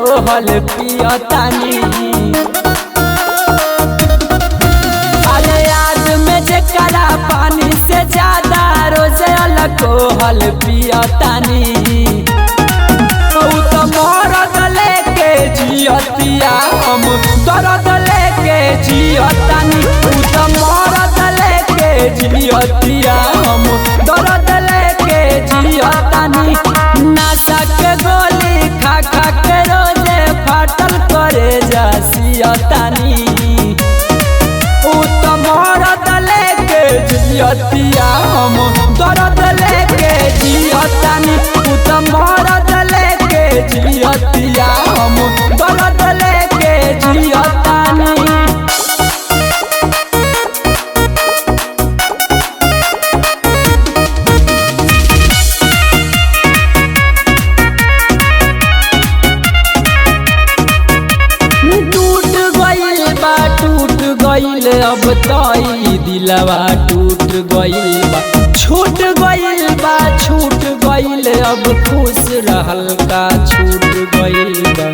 Alcohol पियतानी। अरे याद में जकरा पानी से ज्यादा रोज अल्कोहल पियतानी। तो मरद लेके जियतिया हम दर्द लेके जियतानी। तो मरद लेके जियतिया हम दर्द लेके जियतानी। नशा के गोली खा खा के रोजे फाटल करे जसियतानी। तो मरद लेके जियतिया हम दर्द लेके जियतानी। तो मरद लेके जियतिया हम दर्द लेके जियतानी। टूट गइल अब तई दिलवा टूट गइल बा। छूट गइल बा छूट गइल अब खुश रहल का छूट गइल बा।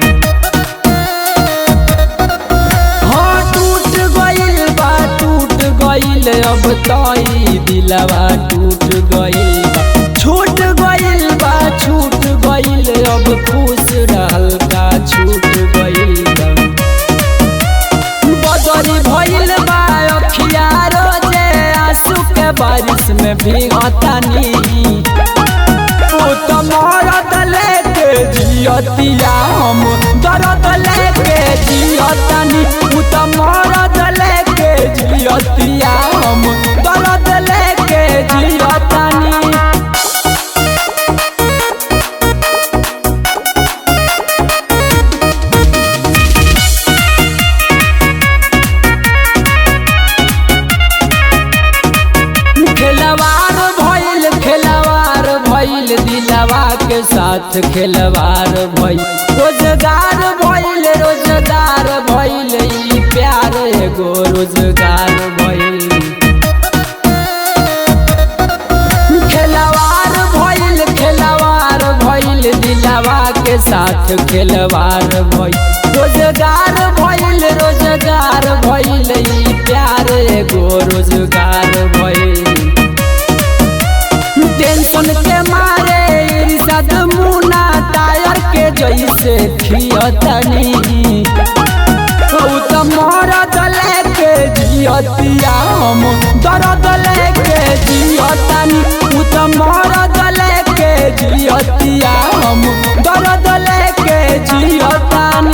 हाँ टूट गइल बा टूट गइल अब तई दिलवा टूट गइल बा। छूट गइल बा छूट गइल अब खुश रहल का छूट गइल बा। बदरी भइल बा अखिया रोजे आंसू के बारिश में भीगतानी। तो मरद लेके जियतिया हम दर्द लेके जियतानी। तो मरद लेके जियतिया हम दर्द लेके जियतानी। दिलवा के साथ खिलवार भइल रोजगार भइल रोजगार भइल ई प्यार एगो रोजगार भइल। खिलवार भइल दिलवा के साथ खिलवार भइल रोजगार भइल रोजगार भइल ई प्यार एगो रोजगार भइल। टेंशन के मारे इरशाद मुना टायर के जैसे खियतानी। तो मरद लेके जियतिया हम दर्द लेके जियतानी। तो मरद लेके जियतिया हम दर्द लेके जियतानी।